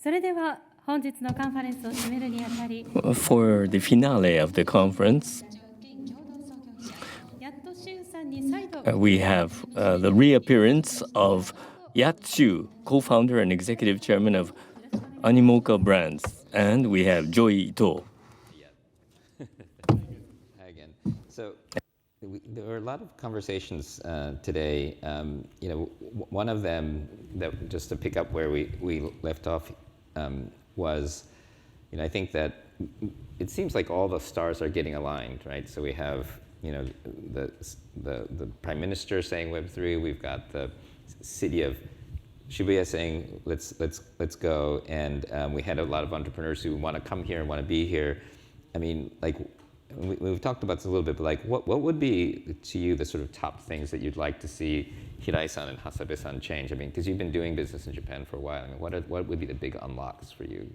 それでは本日のカンファレンスを締めるにあたり For the finale of the conference, we have the reappearance of Yatsu, co-founder and executive chairman of Animoca Brands, and we have Joy Ito. Hi again. So there were a lot of conversations today. One of them, that just to pick up where we left off, was, I think that it seems like all the stars are getting aligned, right? So we have, the Prime Minister saying Web3. We've got the city of Shibuya saying let's go, and we had a lot of entrepreneurs who want to come here and want to be here. I mean, like we've talked about this a little bit, but like what would be to you the sort of top things that you'd like to see Hirai-san and Hasabe-san change? I mean, because you've been doing business in Japan for a while. I mean, what would be the big unlocks for you?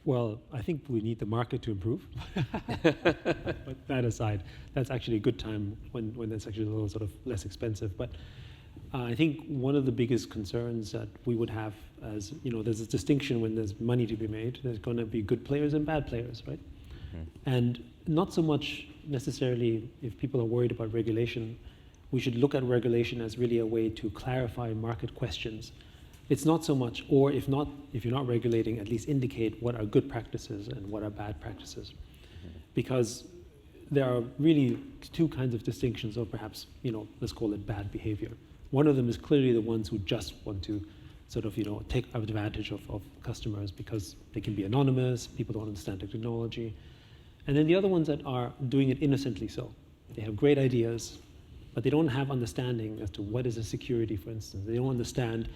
Well, I think we need the market to improve. But that aside, that's actually a good time when it's actually a little sort of less expensive. But I think one of the biggest concerns that we would have, as there's a distinction when there's money to be made. There's going to be good players and bad players, right? Mm-hmm. And not so much necessarily if people are worried about regulation, we should look at regulation as really a way to clarify market questions. It's not so much, or if you're not regulating, at least indicate what are good practices and what are bad practices. Mm-hmm. Because there are really two kinds of distinctions, or perhaps, let's call it bad behavior. One of them is clearly the ones who just want to sort of, take advantage of customers because they can be anonymous, people don't understand the technology. And then the other ones that are doing it innocently so. They have great ideas, but they don't have understanding as to what is a security, for instance. They don't understand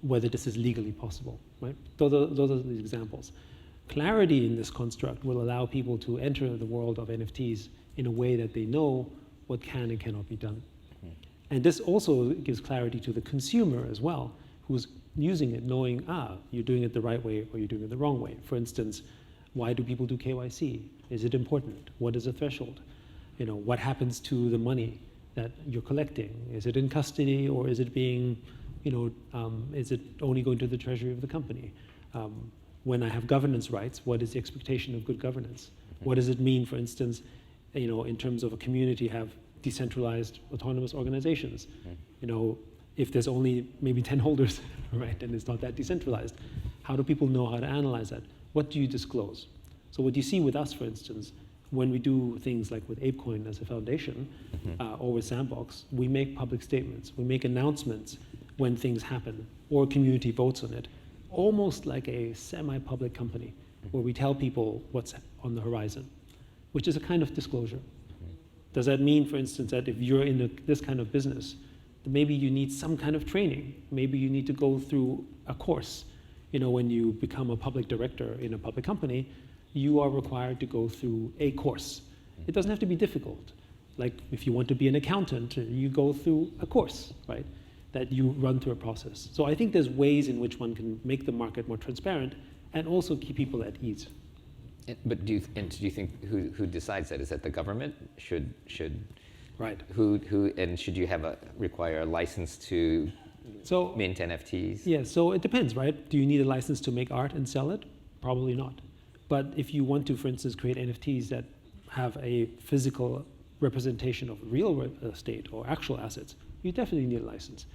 whether this is legally possible, right? Those are the examples. Clarity in this construct will allow people to enter the world of NFTs in a way that they know what can and cannot be done. Mm-hmm. And this also gives clarity to the consumer as well, who's using it knowing, you're doing it the right way or you're doing it the wrong way. For instance, why do people do KYC? Is it important? What is the threshold? What happens to the money that you're collecting? Is it in custody, or is it being, is it only going to the treasury of the company? When I have governance rights, what is the expectation of good governance? Mm-hmm. What does it mean, for instance, in terms of a community have decentralized autonomous organizations? Mm-hmm. If there's only maybe 10 holders, right, and it's not that decentralized, how do people know how to analyze that? What do you disclose? So what you see with us, for instance, when we do things like with ApeCoin as a foundation, mm-hmm. Or with Sandbox, we make public statements. We make announcements when things happen, or a community votes on it, almost like a semi-public company, mm-hmm. where we tell people what's on the horizon, which is a kind of disclosure. Mm-hmm. Does that mean, for instance, that if you're in this kind of business, maybe you need some kind of training? Maybe you need to go through a course. When you become a public director in a public company, you are required to go through a course. It doesn't have to be difficult. Like if you want to be an accountant, you go through a course, right? That you run through a process. So I think there's ways in which one can make the market more transparent and also keep people at ease. But do you think who decides that? Is that the government? Should right? Should you require a license to mint NFTs? Yeah, so it depends, right? Do you need a license to make art and sell it? Probably not. But if you want to, for instance, create NFTs that have a physical representation of real estate or actual assets, you definitely need a license.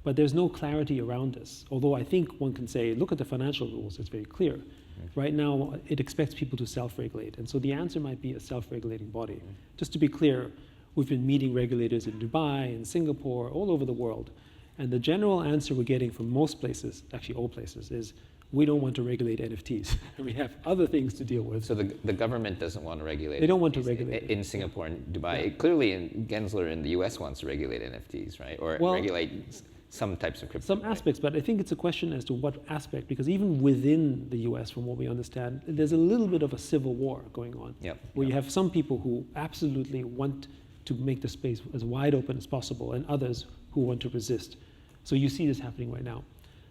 But there's no clarity around this. Although I think one can say, look at the financial rules, it's very clear. Mm-hmm. Right now, it expects people to self-regulate. And so the answer might be a self-regulating body. Mm-hmm. Just to be clear, we've been meeting regulators in Dubai, in Singapore, all over the world. And the general answer we're getting from most places, actually all places, is we don't want to regulate NFTs. We have other things to deal with. So the government doesn't want to regulate They don't want to regulate in Singapore and Dubai. Yeah. Clearly, Gensler in the US wants to regulate NFTs, right? Or regulate some types of crypto. Some aspects, but I think it's a question as to what aspect, because even within the US, from what we understand, there's a little bit of a civil war going on. Yep. Where you have some people who absolutely want to make the space as wide open as possible, and others who want to resist. So you see this happening right now.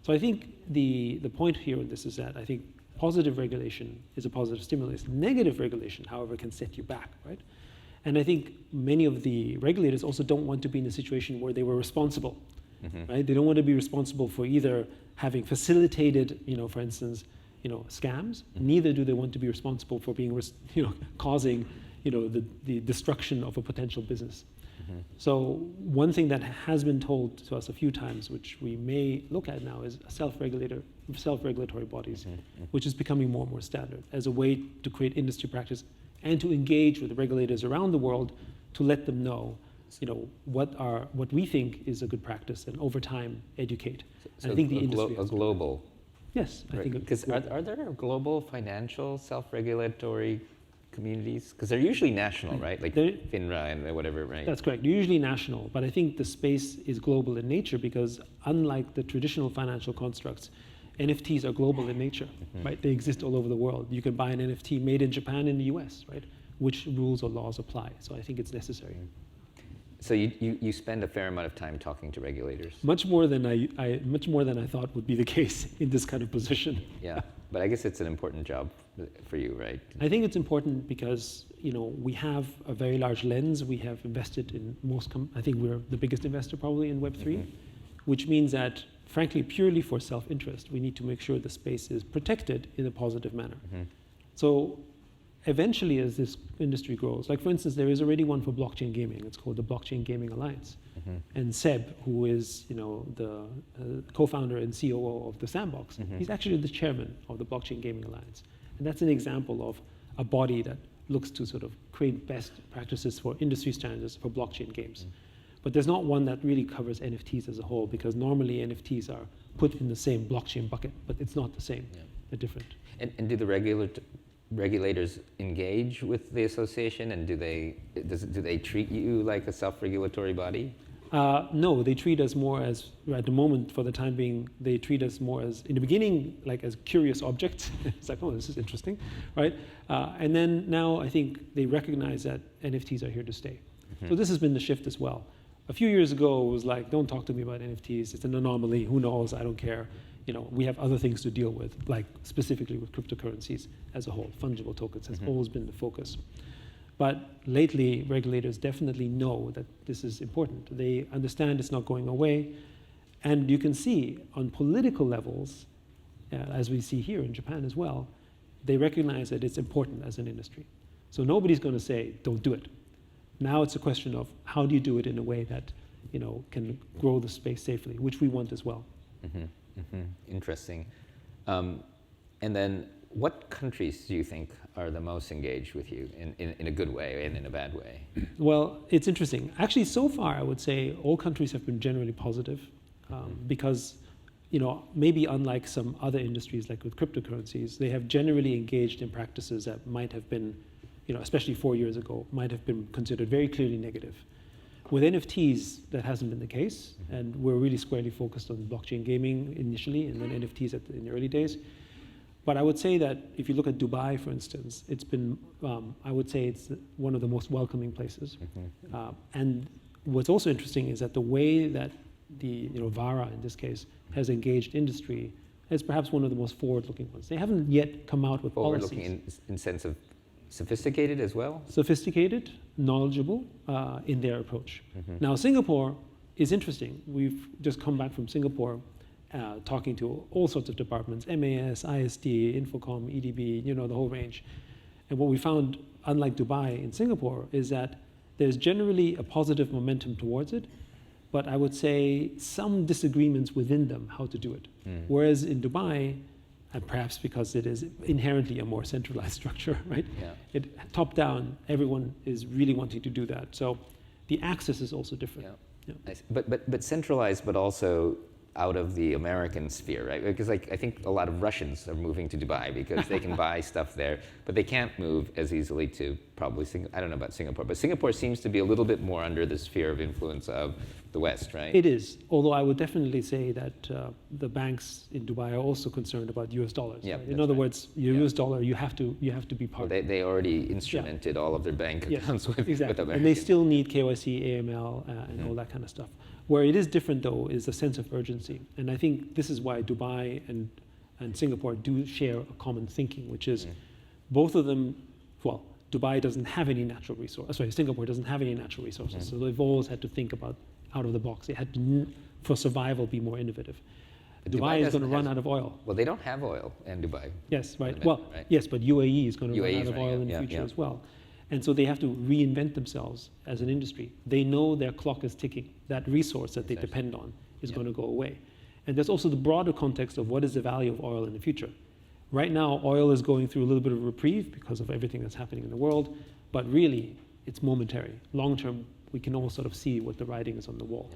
So I think the point here in this is that I think positive regulation is a positive stimulus. Negative regulation, however, can set you back, right? And I think many of the regulators also don't want to be in a situation where they were responsible, mm-hmm. right? They don't want to be responsible for either having facilitated, for instance, scams. Neither do they want to be responsible for being, causing, the destruction of a potential business. So one thing that has been told to us a few times, which we may look at now, is self-regulatory bodies, which is becoming more and more standard as a way to create industry practice and to engage with the regulators around the world to let them know, what we think is a good practice, and over time educate. So and I think the industry a global. Yes, I think because are there global financial self-regulatory communities? Because they're usually national, right? Like FINRA and whatever, right? That's correct. They're usually national, but I think the space is global in nature because unlike the traditional financial constructs, NFTs are global in nature, right? They exist all over the world. You can buy an NFT made in Japan in the US, right? Which rules or laws apply? So I think it's necessary. So you spend a fair amount of time talking to regulators. Much more than I thought would be the case in this kind of position. Yeah, but I guess it's an important job for you, right? I think it's important because we have a very large lens. We have invested in I think we're the biggest investor probably in Web3, which means that frankly, purely for self-interest, we need to make sure the space is protected in a positive manner. So eventually, as this industry grows, like for instance, there is already one for blockchain gaming. It's called the Blockchain Gaming Alliance. And Seb, who is the co-founder and COO of the Sandbox, he's actually the chairman of the Blockchain Gaming Alliance. And that's an example of a body that looks to sort of create best practices for industry standards for blockchain games. But there's not one that really covers NFTs as a whole, because normally NFTs are put in the same blockchain bucket, but it's not the same. Yeah. They're different. And do the regulators engage with the association, and do they treat you like a self-regulatory body? No, they treat us more as, at the moment, for the time being, they treat us more as, in the beginning, like as curious objects. It's like, oh, this is interesting, right? And then now I think they recognize that NFTs are here to stay. So this has been the shift as well. A few years ago, it was like, don't talk to me about NFTs. It's an anomaly. Who knows? I don't care. We have other things to deal with, like specifically with cryptocurrencies as a whole. Fungible tokens has always been the focus. But lately, regulators definitely know that this is important. They understand it's not going away. And you can see on political levels, as we see here in Japan as well, they recognize that it's important as an industry. So nobody's going to say, don't do it. Now it's a question of how do you do it in a way that can grow the space safely, which we want as well. Interesting. And then what countries do you think are the most engaged with you in a good way and in a bad way? Well, it's interesting. Actually, so far, I would say all countries have been generally positive because, maybe unlike some other industries, like with cryptocurrencies, they have generally engaged in practices that might have been, especially 4 years ago, might have been considered very clearly negative. With NFTs, that hasn't been the case, and we're really squarely focused on blockchain gaming initially, and then NFTs in the early days. But I would say that if you look at Dubai, for instance, it's been, I would say it's one of the most welcoming places. And what's also interesting is that the way that the VARA, in this case, has engaged industry is perhaps one of the most forward-looking ones. They haven't yet come out with policies. Forward-looking in sense of sophisticated as well? Sophisticated, knowledgeable in their approach. Now, Singapore is interesting. We've just come back from Singapore talking to all sorts of departments, MAS, ISD, Infocom, EDB, the whole range. And what we found, unlike Dubai in Singapore, is that there's generally a positive momentum towards it, but I would say some disagreements within them how to do it. Whereas in Dubai, and perhaps because it is inherently a more centralized structure, right? Yeah. Top down, everyone is really wanting to do that. So the access is also different. Yeah. Yeah. But centralized, but also out of the American sphere, right? Because I think a lot of Russians are moving to Dubai because they can buy stuff there, but they can't move as easily to probably I don't know about Singapore, but Singapore seems to be a little bit more under the sphere of influence of the West, right? It is, although I would definitely say that the banks in Dubai are also concerned about US dollars. Yep, right? In other words, your US dollar, you have to be part of it. They already instrumented all of their bank accounts with Americans. And they still need KYC, AML, and all that kind of stuff. Where it is different, though, is the sense of urgency. And I think this is why Dubai and Singapore do share a common thinking, which is both of them, well, Dubai doesn't have any natural resources. Sorry, Singapore doesn't have any natural resources. So they've always had to think about out of the box. They had to, for survival, be more innovative. Dubai is going to doesn't run have- out of oil. Well, they don't have oil in Dubai. Yes, right. minute, Well, right? yes, but UAE is going to UAE run is out of running oil out, in the yeah, future yeah. as well. And so they have to reinvent themselves as an industry. They know their clock is ticking. That resource that they depend on is going to go away. And there's also the broader context of what is the value of oil in the future. Right now, oil is going through a little bit of reprieve because of everything that's happening in the world, but really, it's momentary. Long term, we can all sort of see what the writing is on the wall.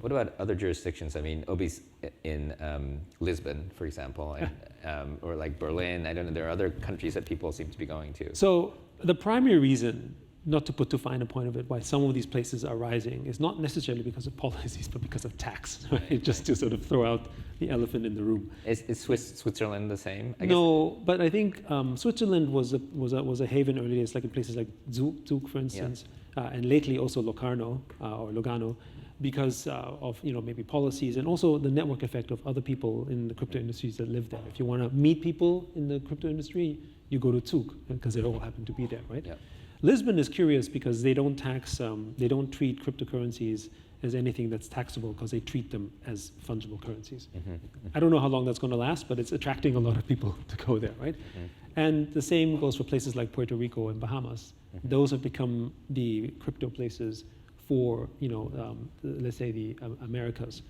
What about other jurisdictions? I mean, Obi's in Lisbon, for example, and, or like Berlin. I don't know. There are other countries that people seem to be going to. So the primary reason, not to put too fine a point of it, why some of these places are rising is not necessarily because of policies, but because of tax, right? Just to sort of throw out the elephant in the room. Is Switzerland the same? I No, but I think Switzerland was a haven early days, like in places like Zug, for instance, and lately also Locarno or Lugano, because of maybe policies and also the network effect of other people in the crypto industries that live there. If you want to meet people in the crypto industry, you go to Zug because they all happen to be there, right? Yeah. Lisbon is curious because they don't tax, they don't treat cryptocurrencies as anything that's taxable because they treat them as fungible currencies. I don't know how long that's going to last, but it's attracting a lot of people to go there, right? And the same goes for places like Puerto Rico and Bahamas. Those have become the crypto places for, let's say the Americas.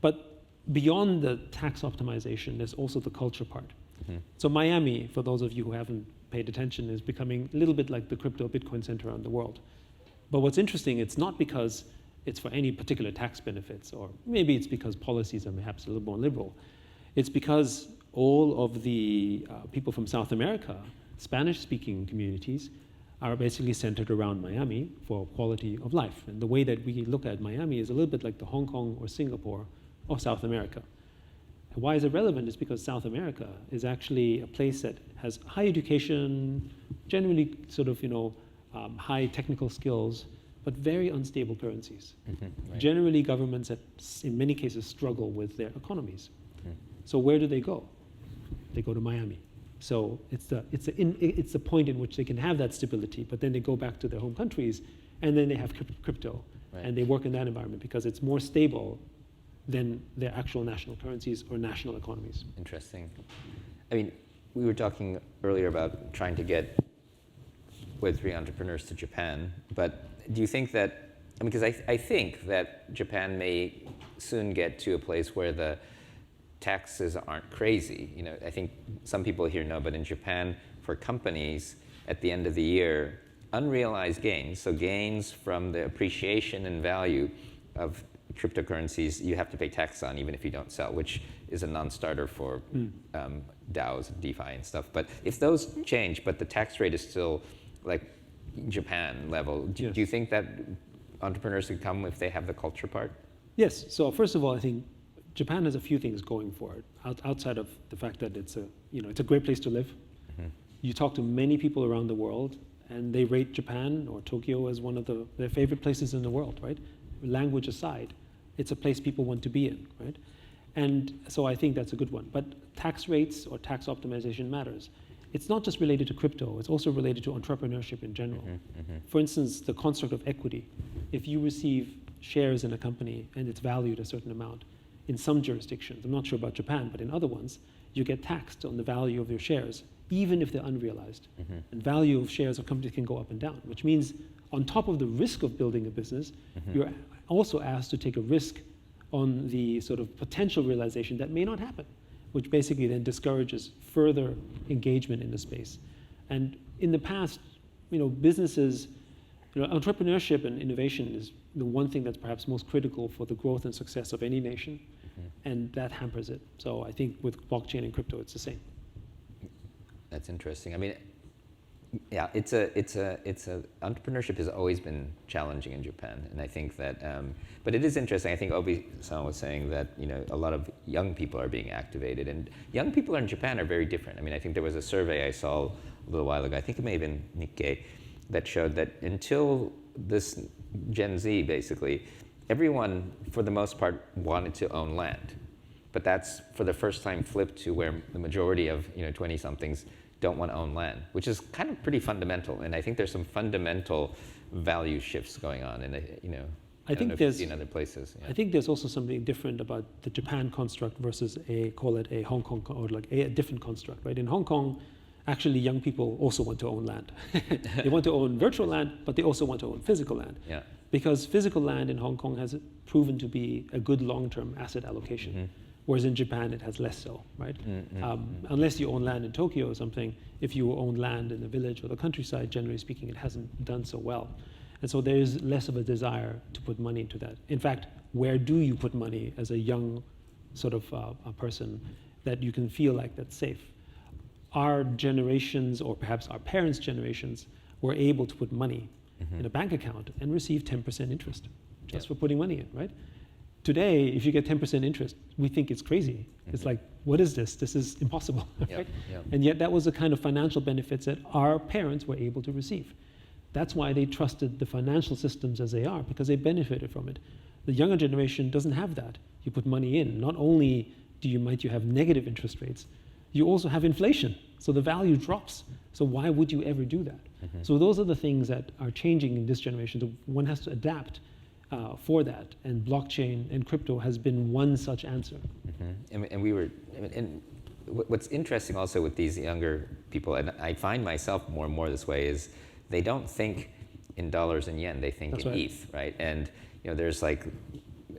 But beyond the tax optimization, there's also the culture part. So Miami, for those of you who haven't paid attention, is becoming a little bit like the crypto Bitcoin center around the world. But what's interesting, it's not because it's for any particular tax benefits, or maybe it's because policies are perhaps a little more liberal. It's because all of the people from South America, Spanish-speaking communities, are basically centered around Miami for quality of life. And the way that we look at Miami is a little bit like the Hong Kong or Singapore of South America. And why is it relevant? It's because South America is actually a place that has high education, generally sort of, high technical skills, but very unstable currencies. Right. Generally, governments that in many cases struggle with their economies. So where do they go? They go to Miami. So it's the point in which they can have that stability, but then they go back to their home countries, and then they have crypto, Right. and they work in that environment because it's more stable than their actual national currencies or national economies. Interesting. I mean, we were talking earlier about trying to get Web3 entrepreneurs to Japan, but do you think that, because I think that Japan may soon get to a place where the taxes aren't crazy. I think some people here know, but in Japan, for companies, at the end of the year, unrealized gains, so gains from the appreciation and value of cryptocurrencies, you have to pay tax on even if you don't sell, which is a non-starter for DAOs, DeFi and stuff. But if those change, but the tax rate is still like Japan level, do you think that entrepreneurs could come if they have the culture part? Yes. So first of all, I think Japan has a few things going for it, outside of the fact that it's a great place to live. You talk to many people around the world, and they rate Japan or Tokyo as one of their favorite places in the world, right? Language aside, it's a place people want to be in, right? And so I think that's a good one. But tax rates or tax optimization matters. It's not just related to crypto, it's also related to entrepreneurship in general. For instance, the construct of equity. If you receive shares in a company and it's valued a certain amount, in some jurisdictions, I'm not sure about Japan, but in other ones, you get taxed on the value of your shares, even if they're unrealized. And value of shares of companies can go up and down, which means on top of the risk of building a business, you're also asked to take a risk on the sort of potential realization that may not happen, which basically then discourages further engagement in the space. And in the past, businesses, entrepreneurship and innovation is the one thing that's perhaps most critical for the growth and success of any nation, and that hampers it. So I think with blockchain and crypto, it's the same. That's interesting. I mean, yeah, entrepreneurship has always been challenging in Japan, and I think that, but it is interesting. I think Obi-san was saying that a lot of young people are being activated, and young people in Japan are very different. I mean, I think there was a survey I saw a little while ago. I think it may have been Nikkei that showed that until this Gen Z, basically, everyone for the most part wanted to own land, but that's for the first time flipped to where the majority of 20-somethings don't want to own land, which is kind of pretty fundamental. And I think there's some fundamental value shifts going on. And I don't know if you see in other places. I think there's also something different about the Japan construct versus call it a Hong Kong or like a different construct, right? In Hong Kong, actually young people also want to own land. They want to own virtual land, but they also want to own physical land. Yeah. Because physical land in Hong Kong has proven to be a good long-term asset allocation, whereas in Japan it has less so, right? Unless you own land in Tokyo or something, if you own land in the village or the countryside, generally speaking, it hasn't done so well. And so there is less of a desire to put money into that. In fact, where do you put money as a young sort of a person that you can feel like that's safe? Our generations, or perhaps our parents' generations, were able to put money in a bank account and receive 10% interest just for putting money in, right? Today, if you get 10% interest, we think it's crazy. It's like, what is this? This is impossible, right? And yet that was the kind of financial benefits that our parents were able to receive. That's why they trusted the financial systems as they are, because they benefited from it. The younger generation doesn't have that. You put money in, not only might you have negative interest rates, you also have inflation, so the value drops. So why would you ever do that? So those are the things that are changing in this generation. So one has to adapt for that, and blockchain and crypto has been one such answer. And what's interesting also with these younger people, and I find myself more and more this way, is they don't think in dollars and yen, they think in ETH, right? And there's like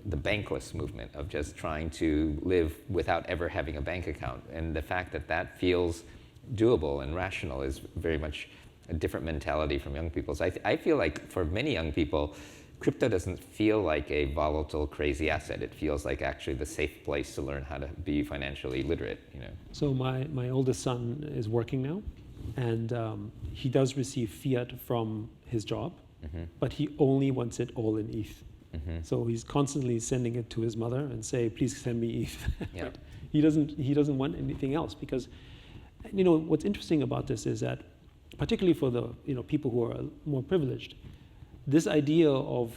the bankless movement of just trying to live without ever having a bank account. And the fact that that feels doable and rational is very much a different mentality from young people. So I feel like for many young people, crypto doesn't feel like a volatile, crazy asset. It feels like actually the safe place to learn how to be financially literate. So my oldest son is working now, and he does receive fiat from his job, but he only wants it all in ETH. So he's constantly sending it to his mother and say, please send me ETH. Right? He doesn't want anything else, because what's interesting about this is that, particularly for the people who are more privileged, this idea of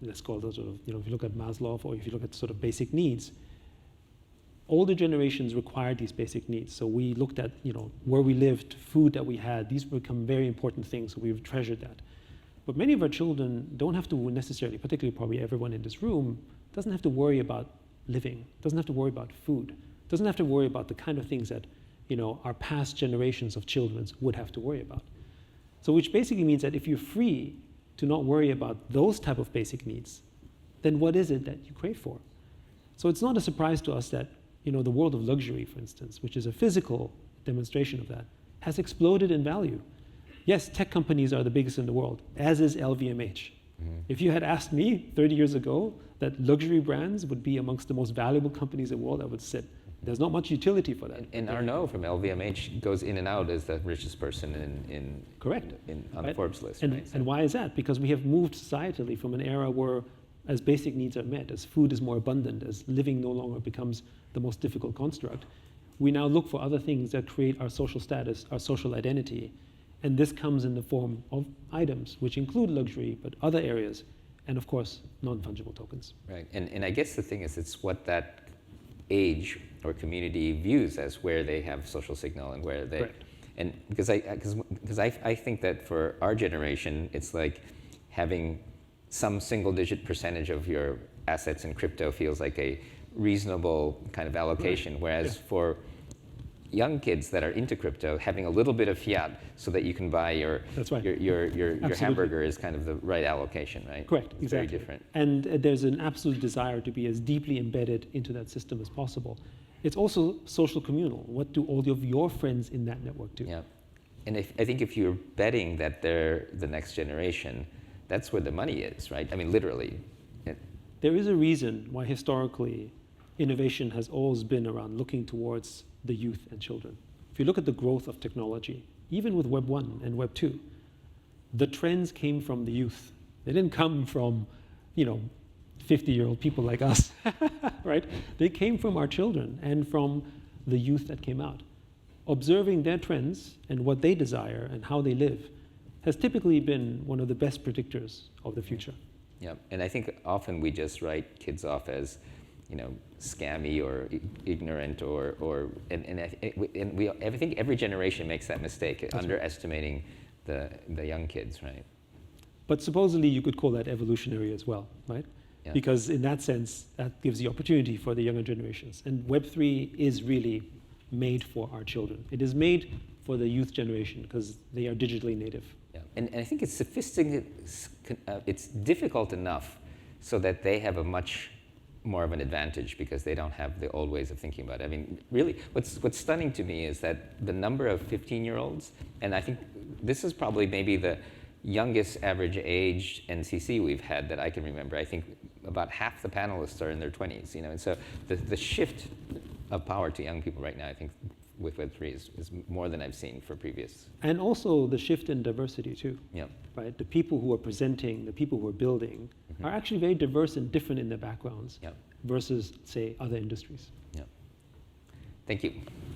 let's call those sort of if you look at Maslow, or if you look at sort of basic needs, older generations required these basic needs. So we looked at where we lived, food that we had. These become very important things. So we've treasured that. But many of our children don't have to necessarily, particularly probably everyone in this room, doesn't have to worry about living, doesn't have to worry about food, doesn't have to worry about the kind of things that our past generations of children would have to worry about. So which basically means that if you're free to not worry about those type of basic needs, then what is it that you crave for? So it's not a surprise to us that the world of luxury, for instance, which is a physical demonstration of that, has exploded in value. Yes, tech companies are the biggest in the world, as is LVMH. If you had asked me 30 years ago that luxury brands would be amongst the most valuable companies in the world, I would say there's not much utility for that. And Arnaud from LVMH goes in and out as the richest person on the Forbes list. And why is that? Because we have moved societally from an era where, as basic needs are met, as food is more abundant, as living no longer becomes the most difficult construct, we now look for other things that create our social status, our social identity. And this comes in the form of items, which include luxury, but other areas, and of course, non-fungible tokens. Right, and I guess the thing is, it's what that age or community views as where they have social signal and where they, Correct. And because I think that for our generation, it's like having some single-digit percentage of your assets in crypto feels like a reasonable kind of allocation, whereas for young kids that are into crypto, having a little bit of fiat so that you can buy your hamburger is kind of the right allocation, right? Correct, it's exactly. Very different. And there's an absolute desire to be as deeply embedded into that system as possible. It's also social communal. What do all of your friends in that network do? Yeah, and I think if you're betting that they're the next generation, that's where the money is, right? I mean, literally. There is a reason why historically innovation has always been around looking towards the youth and children. If you look at the growth of technology, even with Web 1 and Web 2, the trends came from the youth. They didn't come from, 50-year-old people like us, right? They came from our children and from the youth that came out. Observing their trends and what they desire and how they live has typically been one of the best predictors of the future. Yeah, and I think often we just write kids off as scammy or ignorant and I think every generation makes that mistake, underestimating the young kids, right? But supposedly you could call that evolutionary as well, right? Yeah. Because in that sense, that gives the opportunity for the younger generations. And Web3 is really made for our children. It is made for the youth generation because they are digitally native. Yeah. And I think it's sophisticated, it's difficult enough so that they have a much more of an advantage because they don't have the old ways of thinking about it. I mean, really, what's stunning to me is that the number of 15-year-olds, and I think this is probably maybe the youngest average age NCC we've had that I can remember. I think about half the panelists are in their 20s, and so the shift of power to young people right now, I think, with Web3 is more than I've seen for previous. And also the shift in diversity too. Yep. Right? The people who are presenting, the people who are building are actually very diverse and different in their backgrounds versus, say, other industries. Yep. Thank you.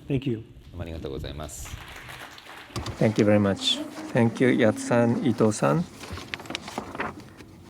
Thank you. ありがとうございます。Thank you very much. Thank you, Yat-san, Ito-san.